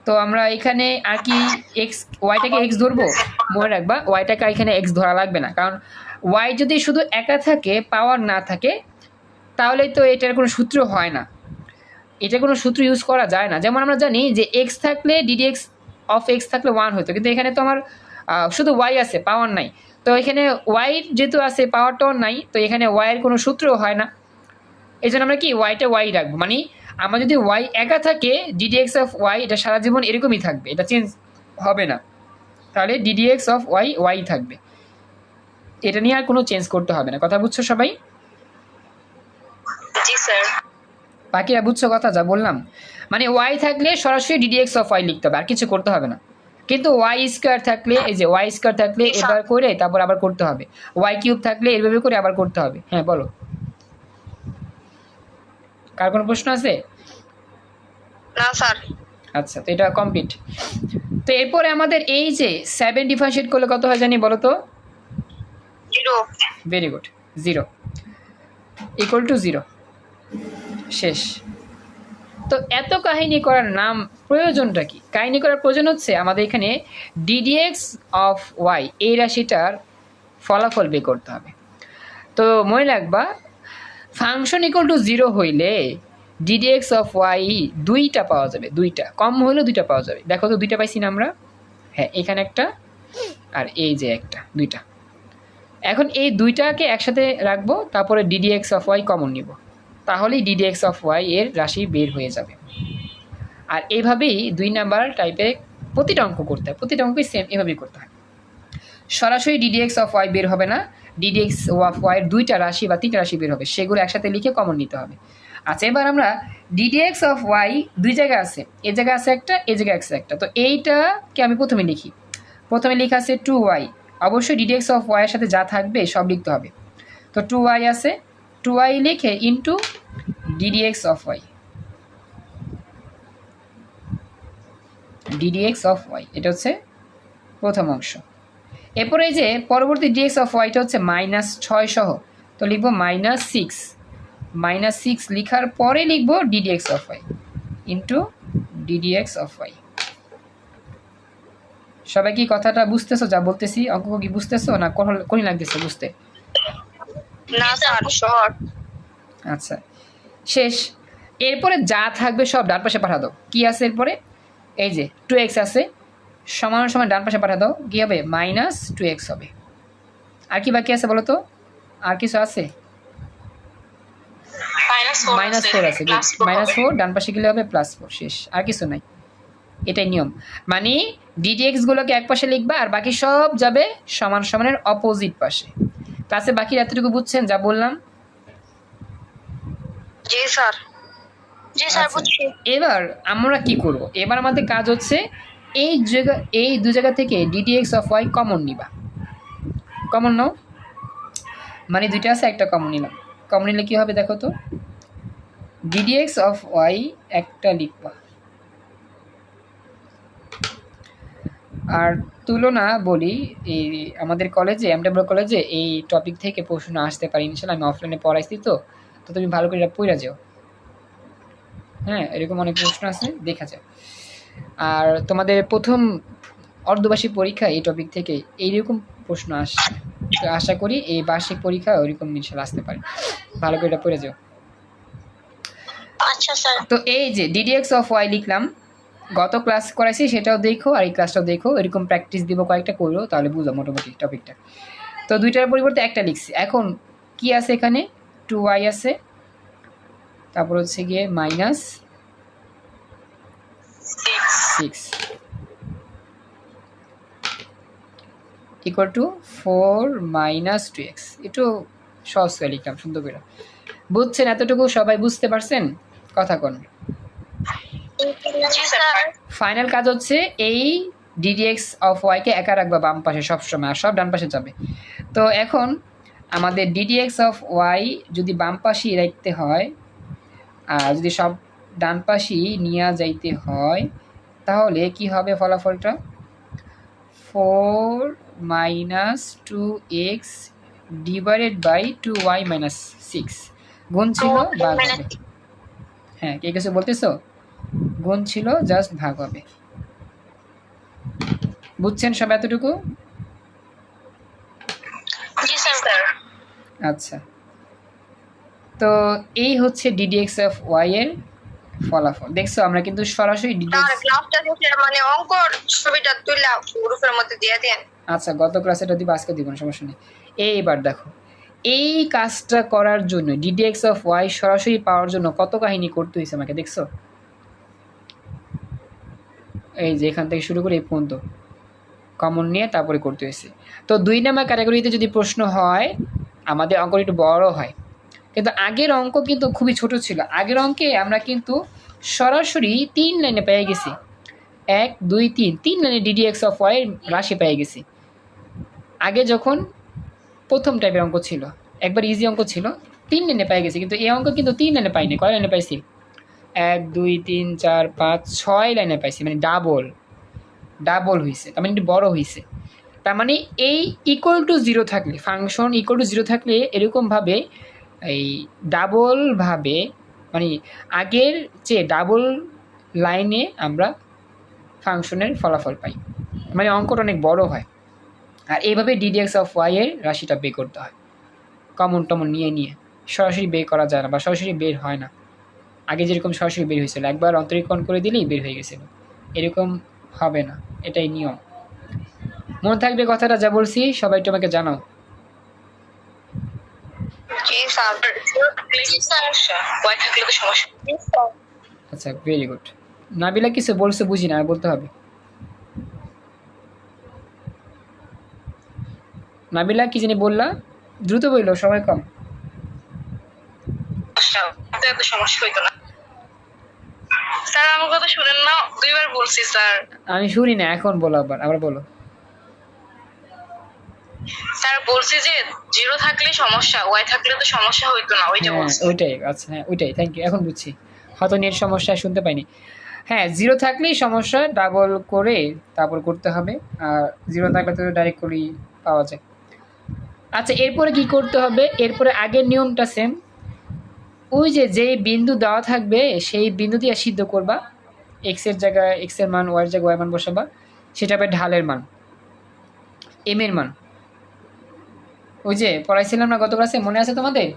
তো আমরা এখানে আর কি এক্স ওয়াইটাকে এক্স ধরবো। মনে রাখবা ওয়াইটাকে এখানে এক্স ধরা লাগবে না, কারণ ওয়াই যদি শুধু একা থাকে, পাওয়ার না থাকে, তাহলে তো এটার কোনো সূত্র হয় না, এটা কোনো সূত্র ইউজ করা যায় না। যেমন আমরা জানি যে এক্স থাকলে ডিডি এক্স অফ এক্স থাকলে 1 হতো, কিন্তু এখানে তো আমার শুধু ওয়াই আছে, পাওয়ার নাই। তো এখানে ওয়াই যেহেতু আছে, পাওয়ারটাও নাই, তো এখানে ওয়াইয়ের কোনো সূত্র হয় না। এই জন্য আমরা কি ওয়াইটা ওয়াই রাখবো, মানে আমার যদি ওয়াই একা থাকে ডিডি এক্স অফ ওয়াই এটা সারা জীবন এরকমই থাকবে, এটা চেঞ্জ হবে না। তাহলে d d x of y y থাকবে, এটা নিয়ে আর কোনো চেঞ্জ করতে হবে না। কথা বুঝছো সবাই? জি স্যার। বাকিরা বুঝছো কথা যা বললাম? মানে ওয়াই থাকলে সরাসরি ডিডি এক্স অফ ওয়াই লিখতে হবে, আর কিছু করতে হবে না। কিন্তু ওয়াই স্কোয়ার থাকলে, এই যে ওয়াই স্কোয়ার থাকলে এবার করে তারপর আবার করতে হবে, ওয়াই কিউব থাকলে এভাবে করে আবার করতে হবে। হ্যাঁ বলো, কার কোনো প্রশ্ন আছে? না স্যার। আচ্ছা, তো এটা কমপ্লিট। তো এরপরে আমাদের এই যে 7 ডিফারেন্সিয়েট করলে কত হয় জানি বলো তো? 0। ভেরি গুড, 0 ইকুয়াল টু 0, শেষ। তো এত কাহিনী করার নাম প্রয়োজনটা কি? কাহিনী করার প্রয়োজন হচ্ছে আমাদের এখানে ডিডিএক্স অফ ওয়াই এই রাশিটার ফলাফল বের করতে হবে। তো মনে রাখবা ফাংশন ইকুয়াল টু 0 হইলে ডিডিএক্স অফ ওয়াই 2টা পাওয়া যাবে, 2টা কম হলেও 2টা পাওয়া যাবে। দেখো তো 2টা পাইছি না আমরা? হ্যাঁ, এখানে একটা আর এই যে একটা, 2টা। এখন এই 2টাকে একসাথে রাখবো, তারপরে ডিডিএক্স অফ ওয়াই কমন নিব, তাহলেই ডিডিএক্স অফ ওয়াই এর রাশি বের হয়ে যাবে। আর এইভাবেই 2 নাম্বার টাইপে প্রতিটা অঙ্ক করতে হয়, প্রতিটা অঙ্কই সেম এভাবেই করতে হয়। সরাসরি ডিডিএক্স অফ ওয়াই বের হবে না, ডিডিএক্স অফ ওয়াইয়ের 2টা রাশি বা 3টা রাশি বের হবে, সেগুলো একসাথে লিখে কমন নিতে হবে। আচ্ছা, এবার আমরা ডিডিএক্স অফ ওয়াই 2 জায়গায় আছে, এই জায়গায় আছে একটা, এই জায়গায় আছে একটা, তো এইটাকে আমি প্রথমে লিখি। প্রথমে লেখা আছে 2y, অবশ্যই ডিডিএক্স অফ ওয়াইয়ের সাথে যা থাকবে সব লিখতে হবে। তো 2y আছে, 2y লিখে into d d x of y, d d x of y এটা হচ্ছে প্রথম অংশ। এরপরে এই যে পরবর্তী ডিএক্স অফ ওয়াইটা হচ্ছে -6 সহ, তো লিখবো -6, -6 লিখার পরে লিখবো d d x of y into d d x of y. সবাই কি কথাটা বুঝতেছো যা বলতেছি? অঙ্ক কি বুঝতেছো না কোন লাগতেছে বুঝতে? না স্যার শর্ট। আচ্ছা শেষ। এরপরে যা থাকবে সব ডান পাশে পাঠা দাও। কি আছে এরপরে? এই যে 2x আছে, সমান সমান ডান পাশে পাঠা দাও, কি হবে -2x হবে। আর কি বাকি আছে বলো তো? আর কিছু আছে? -4 আছে, -4 ডান পাশে গেলে হবে +4, শেষ, আর কিছু নাই। এটাই নিয়ম, মানে ডিডিএক্স গুলোকে এক পাশে লিখবা আর বাকি সব যাবে সমান সমানের অপোজিট পাশে। ক্লাসে বাকি এতটুকু বুঝছেন যা বললাম? জি স্যার। জি স্যার আচ্ছা, বুঝছি। এবার আমরা কি করব? এবার আমাদের কাজ হচ্ছে এই দুই জায়গা থেকে ডিডিএক্স অফ ওয়াই কমন নিবা। কমন নাও, মানে দুইটা আছে, একটা কমন নিলাম। কমন নিলে কি হবে দেখো তো? ডিডিএক্স অফ ওয়াই একটা লিখবা। আর তুলনা বলি, এই আমাদের কলেজে এমডব্লিউ কলেজে এই টপিক থেকে প্রশ্ন আসতে পারে ইনশাল্লাহ। আমি অফলাইনে পড়াইছি, তো তুমি ভালো করে এটা পড়া যাও। হ্যাঁ, এরকম অনেক প্রশ্ন আছে, দেখা যায়। আর তোমাদের প্রথম অর্ধবার্ষিক পরীক্ষা এই টপিক থেকে এইরকম প্রশ্ন আসছে, তো আশা করি এই বার্ষিক পরীক্ষা ওইরকম ইনশাল্লাহ আসতে পারে। ভালো করে এটা পড়ে যাও। আচ্ছা স্যার। তো এই যে ডিডিএক্স অফ ওয়াই লিখলাম, গত ক্লাস করাইছি সেটাও দেখো আর এই ক্লাসটাও দেখো, এরকম প্র্যাকটিস দিব কয়েকটা করো, তাহলে বুঝো মোটামুটি টপিকটা। তো দুইটার পরিবর্তে একটা লিখছি। এখন কি আছে এখানে? 2y আছে, তারপর হচ্ছে গিয়ে -6 ইকুয়াল টু 4 - 2x। একটু সহজ করে লিখলাম সুন্দর করে। বুঝছেন এতটুকু? সবাই বুঝতে পারছেন? কথা কোন? জি স্যার। ফাইনাল কাজ হচ্ছে এই ডিডিএক্স অফ ওয়াইকে একা রাখবা বাম পাশে সবসময়, আর সব ডান পাশে যাবে। তো এখন আমাদের ডিডিএক্স অফ ওয়াই যদি বাম পাশেই রাখতে হয় আর যদি সব ডান পাশেই নিয়ে যাইতে হয়, তাহলে কি হবে ফলাফলটা? 4 - 2x ডিভাইডেড বাই 2y - 6। গুণ ছিল ভাগ হবে। হ্যাঁ, কে কিছু বলতেছো? গুণ ছিল, জাস্ট ভাগ হবে। বুঝছেন সব এতটুকু? জি স্যার। আচ্ছা, তো এই হচ্ছে ডিডিএক্স অফ ওয়াই এর ফলাফল। দেখছো আমরা কিন্তু সরাসরি স্যার ডিডিএক্স। ক্লাসটা দেখে মানে অঙ্কর ছবিটা তুলে গ্রুপের মধ্যে দিয়ে দেন। আচ্ছা, গত ক্লাসে এটা দিব, আজকে দিব না, সমস্যা নেই। এইবার দেখো, এই কাজটা করার জন্য ডিডিএক্স অফ ওয়াই সরাসরি পাওয়ার জন্য কত কাহিনী করতে হয়েছে আমাকে, দেখছো? এই যে এখান থেকে শুরু করে এই পর্যন্ত কমন নিয়ে তারপরে করতে হয়েছে। তো 2 নাম্বার ক্যাটাগরিতে যদি প্রশ্ন হয় আমাদের অঙ্কটা একটু বড় হয়, কিন্তু আগের অঙ্ক কিন্তু খুবই ছোট ছিল। আগের অঙ্কে আমরা কিন্তু সরাসরি 3 লাইনে পেয়ে গেছি, 1 2 3 লাইনে ডিডিএক্স অফ ওয়াই রাশি পেয়ে গেছি। আগে যখন প্রথম টাইপের অঙ্ক ছিল, একবার ইজি অঙ্ক ছিল, 3 লাইনে পেয়ে গেছি, কিন্তু এই অঙ্ক কিন্তু 3 লাইনে পাইনি। কয় লাইনে পাইছি? 1 2 3 4 5 6 লাইনে পাইছি, মানে ডাবল হয়েছে, তার মানে একটু বড় হয়েছে। তার মানে এই ইকুয়াল টু 0 থাকলে, ফাংশন ইকুয়াল টু 0 থাকলে এরকমভাবে এই ডাবলভাবে, মানে আগের চেয়ে ডাবল লাইনে আমরা ফাংশনের ফলাফল পাই, মানে অঙ্কটা অনেক বড় হয়। আর এইভাবে ডিডিএক্স অফ ওয়াই এর রাশিটা বের করতে হয়, কমন টমন নিয়ে সরাসরি বের করা যায় না, বা সরাসরি বের হয় না। আগে যেরকম সরাসরি বের হয়েছিল, একবার অন্তরীকরণ করে দিলেই বের হয়ে গেছিল, এরকম হবে না, এটাই নিয়ম। মনে থাকবে কথাটা যা বলছি? সবাই তোমাকে জানাও। জি স্যার। জি স্যার। ওয়াই থাকলে তো সমস্যা। জি স্যার। আচ্ছা, ভেরি গুড। নাবিলা কিছু বলছে, বুঝি না, আর বলতে হবে। নাবিলা কি জানি বললা? দ্রুত বললো, সময় কম। এত সমস্যা হইতো না স্যার। আমার কথা শুনেন না, 2বার বলছি স্যার। আমি শুনি না, এখন বলো, আবার বলো। স্যার বলছি যে 0 থাকলে সমস্যা, ওয়াই থাকলে তো সমস্যা হইতো না, ওইটা হ্যাঁ বলছি। ওইটাই, আচ্ছা হ্যাঁ ওইটাই, থ্যাংক ইউ, এখন বুঝছি। হয়তো নেট সমস্যা, শুনতে পাইনি। হ্যাঁ, 0 থাকলেই সমস্যা, ডাবল করে তারপর করতে হবে। আর 0 থাকলে তো ডাইরেক্ট করেই পাওয়া যায়। আচ্ছা, এরপরে কি করতে হবে? এরপরে আগের নিয়মটা সেম। ওই যে যেই বিন্দু দেওয়া থাকবে সেই বিন্দু দিয়ে সিদ্ধ করবা। এক্স এর জায়গায় এক্স এর মান, ওয়াই এর জায়গায় ওয়াই মান বসাবা। সেটা হবে ঢালের মান, এম এর মান। ওই যে পড়াইছিলাম না গত ক্লাসে, মনে আছে তোমাদের?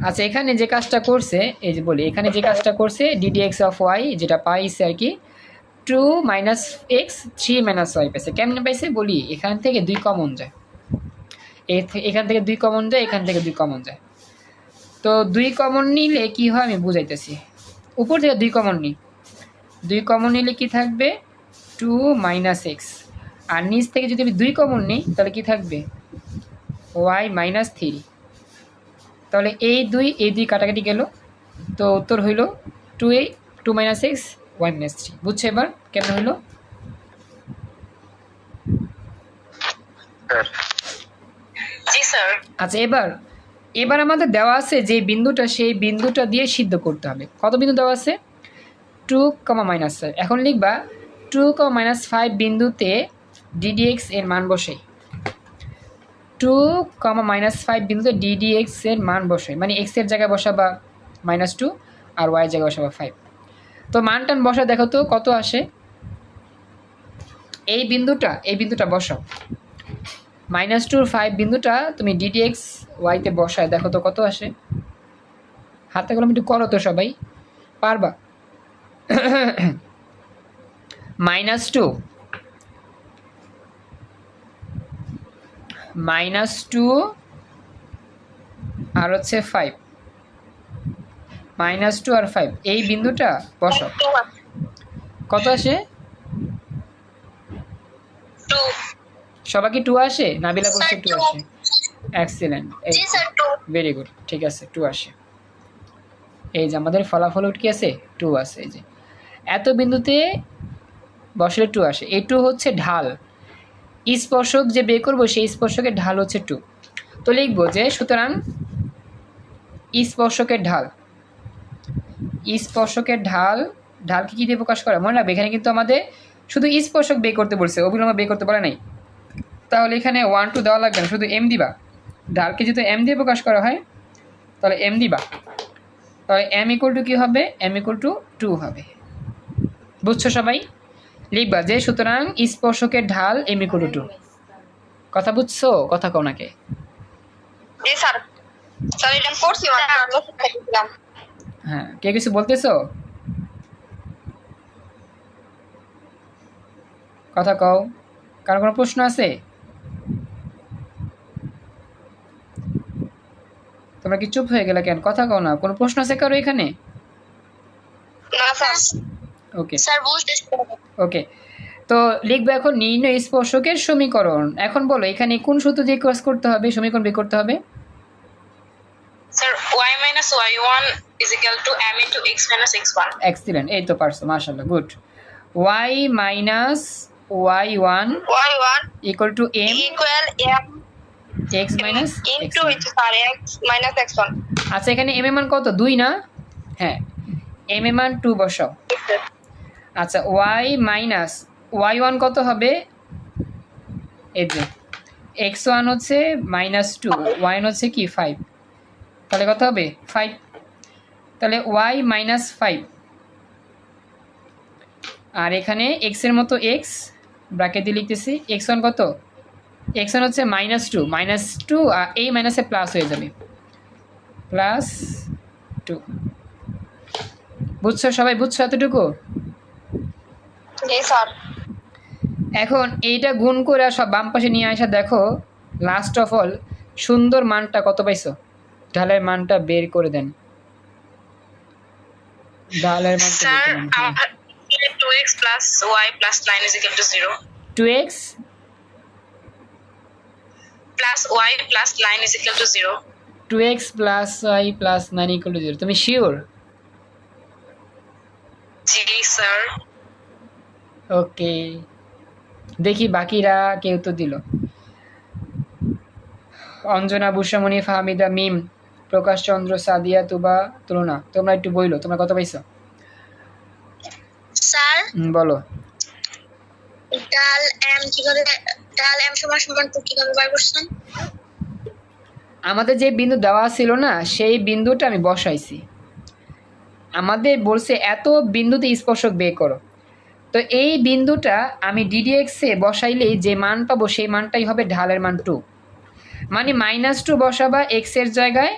আচ্ছা, এখানে যে কাজটা করছে, এই যে বলি, এখানে যে কাজটা করছে ডিডি এক্স অফ ওয়াই, যেটা পাইছে আর কি 2 মাইনাস এক্স 3 মাইনাস ওয়াই পাইছে। কেমনে পাইছে বলি, এখান থেকে 2 কমন যায়, এখান থেকে 2 কমন যায়, এখান থেকে 2 কমন যায়। তো 2 কমন নিলে কি হয় আমি বুঝাইতেছি। উপর থেকে 2 কমন নিই, 2 কমন নিলে কি থাকবে 2 মাইনাস এক্স। আর নিচ থেকে যদি আমি 2 কমন নিই তাহলে কি থাকবে ওয়াই মাইনাস 3। তাহলে এই 2 কাটাকাটি গেল, তো উত্তর হইল 2 মাইনাস এক্স ওয়াই মাইনাস 3। বুঝছো এবার কেমন হইলো? জি স্যার। আচ্ছা, এবার আমাদের দেওয়া আছে যে বিন্দুটা, সেই বিন্দুটা দিয়ে সিদ্ধ করতে হবে। কত বিন্দু দেওয়া আছে? 2, -5। এখন লিখবা 2, -5 বিন্দুতে ডিডিএক্স এর মান বসে। 2, -5 বিন্দুতে ডিডিএক্স এর মান বসে, মানে এক্স এর জায়গায় বসাবা -2 আর ওয়াই এর জায়গায় বসাবা 5। তো মান টান বসা, দেখো তো কত আসে। এই বিন্দুটা বসাও, -2 আর 5 বিন্দুটা তুমি ডিডিএক্স ওয়াইতে বসায় দেখো তো কত আসে। হাতে কলম একটু করো তো সবাই, পারবা? -2 আর হচ্ছে 5, -2 আর 5 এই বিন্দুটা বসাও, কত আসে? 2। সবাই কি 2 আসে? নাবিলা বলছে 2 আসে। এক্সিলেন্ট, জি স্যার 2। ভেরি গুড, ঠিক আছে 2 আসে। এই যে আমাদের ফলাফল কি আছে 2 আছে। এই যে এত বিন্দুতে বসলে 2 আসে। এই 2 হচ্ছে ঢাল, স্পর্শক যে বের করবো সেই স্পর্শকের ঢাল হচ্ছে 2। তো লিখবো যে সুতরাং স্পর্শকের ঢালকে কি দিয়ে প্রকাশ করা, মনে রাখবে এখানে কিন্তু আমাদের শুধু স্পর্শক বের করতে বলছে, অভিলম্ব বের করতে বলে নাই। তাহলে এখানে 1 2 দেওয়া লাগবে না, শুধু এম দিবা। ঢালকে যেহেতু এম দিয়ে প্রকাশ করা হয় তাহলে এম দিবা। তাহলে এম ইকুয়াল টু কী হবে? এম ইকুয়াল টু 2 হবে। বুঝছো সবাই? লিখবা যে সুতরাং স্পর্শকের ঢাল এম ইকুয়াল টু 2। কথা বুঝছো? কথা কও নাকে? জি স্যার। স্যার এটা করছি দিলাম। হ্যাঁ, কে কিছু বলতেছো? কথা কও, কার কোনো প্রশ্ন আছে? তোমরা কি চুপ হয়ে গেলে কেন? কথা কও না। কোনো প্রশ্ন আছে কারো এখানে? না স্যার। ওকে স্যার বুঝতেছি। ওকে, তো লিখবে এখন নির্ণয় স্পর্শকের সমীকরণ। এখন বলো এখানে কোন সূত্র দিয়ে ক্রস করতে হবে, সমীকরণ বের করতে হবে? Sir y minus y1 is equal to m into x minus x1। Excellent, এই তো পারছো, মাশাআল্লাহ, good. y minus y1 y1 equal to m equal m x minus into হচ্ছে স্যার x মাইনাস x1। আচ্ছা, এখানে m এর মান কত? 2 না? হ্যাঁ, m এর মান 2 বসাও। আচ্ছা, y মাইনাস y1 কত হবে? এই যে x1 হচ্ছে -2, y1 হচ্ছে কি 5, তাহলে কত হবে 5। তাহলে y মাইনাস 5, আর এখানে x এর মতো x ব্র্যাকেট দিয়ে লিখতেছি। x1 কত? x1 হচ্ছে -2 আর এই মাইনাসে প্লাস হয়ে যাবে, +2। বুঝছো সবাই? বুঝছো এতটুকু? জি স্যার। এখন এইটা গুণ করে সব বাম পাশে নিয়ে আসা, দেখো লাস্ট অফ অল সুন্দর মানটা কত পাইছো? ঢালের মানটা বের করে দেন। ঢালের মানটা বের স্যার করে দেন। আমার 2x plus y plus 9 is equal to 0 2x plus y plus 9 is equal to 0। 2x plus y plus 9 equal to 0। তুমি শিওর? জি স্যার। ওকে, দেখি বাকিরা কেউ তো দিল। অঞ্জনা, বুসামণি, ফাহমিদা, মিম প্রকাশ চন্দ্র, সাদিয়া, তুবা, তুলনা, তোমরা একটু বইলো তোমরা কত পাইছো? স্যার বলো। ডাল এম সমান সমান 2 কিভাবে বার করছেন? আমাদের যে বিন্দু দেওয়া ছিল না সেই বিন্দুটা আমি বসাইছি। আমাদের বলছে এত বিন্দুতে স্পর্শক বের করো, তো এই বিন্দুটা আমি ডিডিএক্সে বসাইলেই যে মান পাবো সেই মানটাই হবে ঢালের মান 2। মানে -2 বসাবা এক্সের জায়গায়,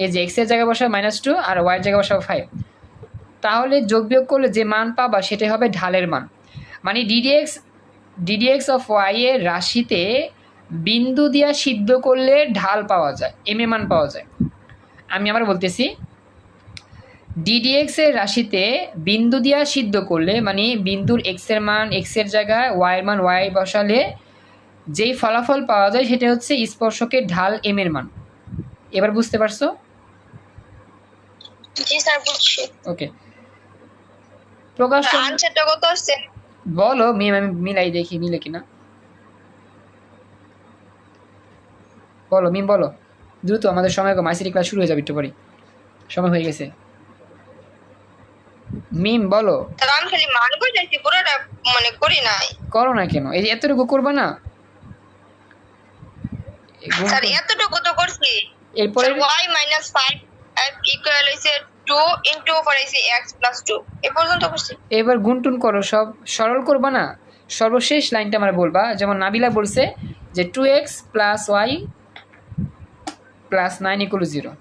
এই যে এক্সের জায়গায় বসাবা -2 আর ওয়াইয়ের জায়গায় বসাবা 5, তাহলে যোগ বিয়োগ করলে যে মান পাবা সেটাই হবে ঢালের মান। মানে ডিডিএক্স অফ ওয়াই এর রাশিতে বিন্দু দিয়া সিদ্ধ করলে ঢাল পাওয়া যায়, এম এর মান পাওয়া যায়। আমি আবার বলতেছি, ডিডিএক্স এর রাশিতে বিন্দু দিয়া সিদ্ধ করলে মানে বিন্দুর এক্স এর মান এক্সের জায়গায় ওয়াইয়ের মান ওয়াই বসালে যেই ফলাফল পাওয়া যায় সেটা হচ্ছে স্পর্শকের ঢাল এম এর মান। এবার বুঝতে পারছো? জি স্যার বুঝছি। ওকে, প্রকাশ আনসারটা কত আসছে? বলো, আমি মিলাই দেখি মিলে কিনা। বলো মিম, বলো দ্রুত, আমাদের সময় কম, আইসিটি ক্লাস শুরু হয়ে যাবে একটু পরে, সময় হয়ে গেছে। মিম বলো। স্যার আমি খালি মান করে যাইছি, পুরোটা মানে করি নাই। করো না কেন? এই যে এতটুকু করবা না? স্যার এতটুকু তো করছি। এরপরে y - 5 ইকুয়াল হইছে 2 ইনটু পড়াইছি x + 2 এই পর্যন্ত করছি। এবার গুণটুন করো, সব সরল করবা না। সর্বশেষ লাইনটা আমার বলবা, যেমন নাবিলা বলছে যে 2x + y + 9 = 0।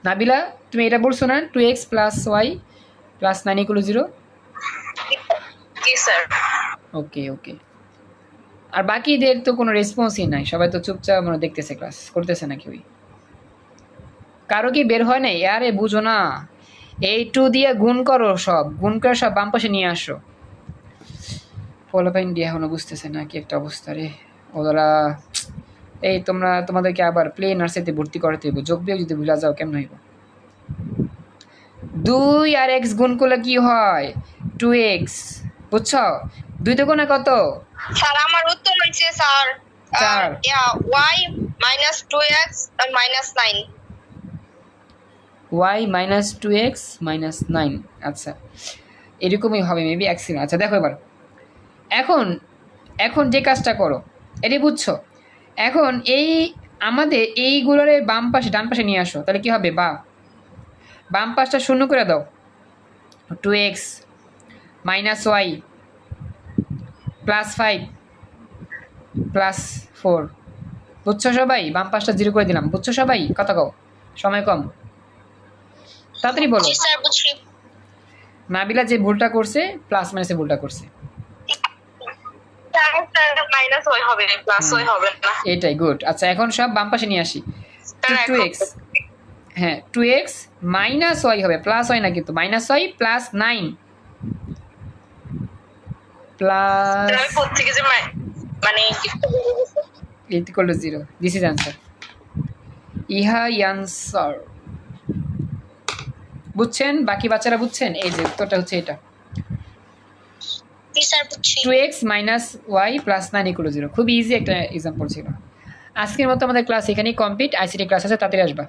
নাবিলা তুমি এটা বলছো না, 2x + y + 9 = 0? জি স্যার। ওকে ওকে। আর বাকিদের তো কোনো রেসপন্সই নাই, সবাই তো চুপচাপ মনে দেখতেছে, ক্লাস করতেছে না কেউই। কারো কি বের হয় নাই? আরে বুঝো না, এই 2 দিয়ে গুণ করো, সব গুণ করে সব বাম পাশে নিয়ে আসো। পোলাপাইন দিয়ে এখনো বুঝতেছে না, কি একটা অবস্থা রে ওরা। এই তোমাদেরকে আবার প্লে নার্সারিতে ভর্তি করতে হইব, যোগ বিয়োগ যদি ভুলা যাও কেমন হইব? 2 আর x গুণ করলে কি হয়? 2x, বুঝছো? 2 তে গুণে কত? স্যার আমার উত্তর হইছে স্যার 4। y - 2x আর -9। y - 2x - 9। আচ্ছা, এরকমই হবে মেবি অ্যাক্সিডেন্ট। আচ্ছা দেখো এবার, এখন যে কাজটা করো এটাই বুঝছো। এখন এই আমাদের এইগুলোর বাম পাশে ডান পাশে নিয়ে আসো, তাহলে কি হবে? বাম পাশটা শূন্য করে দাও। 2x - y + 5 + 4, বুঝছো সবাই? বাম পাশটা 0 করে দিলাম, বুঝছো সবাই? কথা কও, সময় কম, তাড়াতাড়ি বলো। জি স্যার বুঝছি। নাবিলা যে ভুলটা করছে প্লাস মাইনাসে ভুলটা করছে, স্যার মাইনাস y হবে, প্লাস y হবে না। এটাই গুড। আচ্ছা এখন সব বাম পাশে নিয়ে আসি। 2x, হ্যাঁ 2x - y হবে, প্লাস হয় না কিন্তু, -y + 9 প্লাস আমি প্রত্যেকে যে মানে = 0। দিস ইজ অ্যান্সার, ইহাই অ্যান্সার। বুঝছেন? বাকি বাচ্চারা বুঝছেন? এই যে উত্তরটা হচ্ছে এটা, জি স্যার বুঝছি। 2x - y + 9 = 0। খুব ইজি একটা এক্সাম্পল ছিল। আজকের মতো আমাদের ক্লাস এখানেই কমপ্লিট। আইসিটি ক্লাস আছে, তাড়াতাড়ি আসবা।